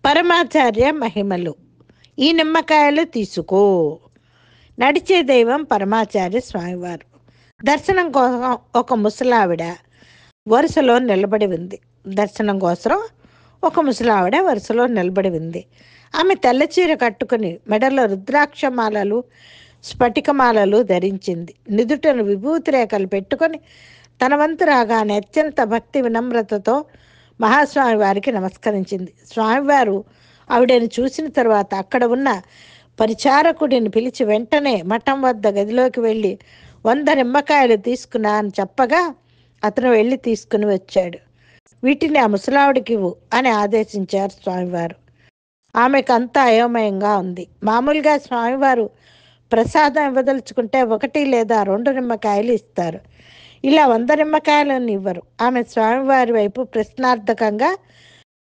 పరమాచార్య మహిమలు. ఈ నిమ్మకాయలు తీసుకో. నడిచే దైవం పరమాచార్య స్వామివారు. దర్శనం కోసం ఒక ముసలావిడ వరుసలో నిలబడి ఉంది. దర్శనం కోసం ఒక ముసలావిడ వరుసలో నిలబడి ఉంది. ఆమె తెల్లచీర కట్టుకుని మెడలో రుద్రాక్షమాలలు స్ఫటికమాలలు ధరించింది. నిదుటను విభూతి రేఖలు పెట్టుకొని తన వంతు రాగానే అత్యంత భక్తి వినమ్రతతో మహాస్వామి వారికి నమస్కరించింది. స్వామివారు ఆవిడని చూసిన తర్వాత అక్కడ ఉన్న పరిచారకుడిని పిలిచి వెంటనే మఠం వద్ద గదిలోకి వెళ్ళి 100 నిమ్మకాయలు తీసుకున్నా అని చెప్పగా అతను వెళ్ళి తీసుకుని వచ్చాడు. వీటిని ఆ ముసలావిడికి ఇవ్వు అని ఆదేశించారు స్వామివారు. ఆమెకు అంతా అయోమయంగా ఉంది. మామూలుగా స్వామివారు ప్రసాదం ఇవ్వదలుచుకుంటే 1 లేదా 2 నిమ్మకాయలు ఇస్తారు. ఇలా 100 నిమ్మకాయలను ఇవ్వరు. ఆమె స్వామివారి వైపు ప్రశ్నార్థకంగా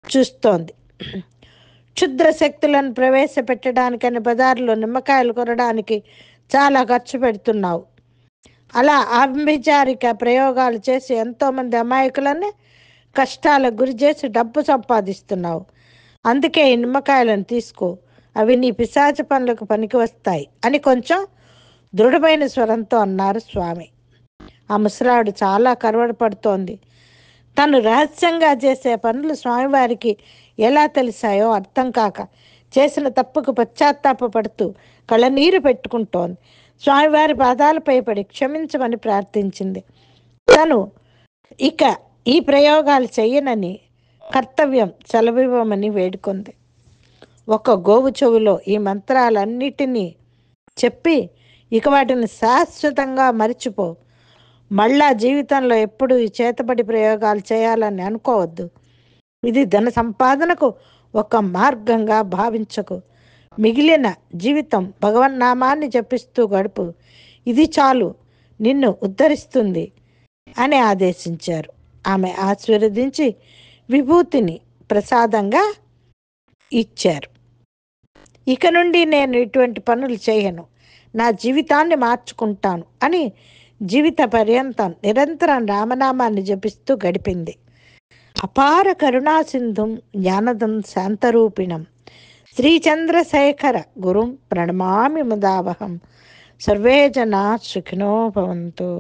చూస్తోంది. క్షుద్ర శక్తులను ప్రవేశపెట్టడానికని బజారులో నిమ్మకాయలు కొనడానికి చాలా ఖర్చు పెడుతున్నావు. అలా ఆభిచారిక ప్రయోగాలు చేసి ఎంతోమంది అమాయకులని కష్టాలకు గురి చేసి డబ్బు సంపాదిస్తున్నావు. అందుకే ఈ నిమ్మకాయలను తీసుకో, అవి నీ పిశాచ పనులకు పనికి వస్తాయి అని కొంచెం దృఢమైన స్వరంతో అన్నారు స్వామి. ఆ ముసలాడు చాలా కరవడపడుతోంది. తను రహస్యంగా చేసే పనులు స్వామివారికి ఎలా తెలిసాయో అర్థం కాక చేసిన తప్పుకు పశ్చాత్తాపడుతూ కళ్ళనీరు పెట్టుకుంటోంది. స్వామివారి పాదాలపై పడి క్షమించమని ప్రార్థించింది. తను ఇక ఈ ప్రయోగాలు చెయ్యనని, కర్తవ్యం సెలవివ్వమని వేడుకుంది. ఒక గోవు చెవులో ఈ మంత్రాలన్నిటినీ చెప్పి ఇక వాటిని శాశ్వతంగా మరిచిపో. మళ్ళా జీవితంలో ఎప్పుడు ఈ చేతబడి ప్రయోగాలు చేయాలని అనుకోవద్దు. ఇది ధన సంపాదనకు ఒక మార్గంగా భావించకు. మిగిలిన జీవితం భగవన్నామాన్ని జపిస్తూ గడుపు. ఇది చాలు, నిన్ను ఉద్ధరిస్తుంది అని ఆదేశించారు. ఆమె ఆశీర్వదించి విభూతిని ప్రసాదంగా ఇచ్చారు. ఇక నుండి నేను ఇటువంటి పనులు చేయను, నా జీవితాన్ని మార్చుకుంటాను అని జీవిత పర్యంతం నిరంతరం రామనామాన్ని జపిస్తూ గడిపింది. అపార కరుణా సింధుం జ్ఞానదం శాంతరూపిణం శ్రీచంద్రశేఖర గురుం ప్రణమామి ముదావహం. సర్వే జనా సుఖినో భవంతు.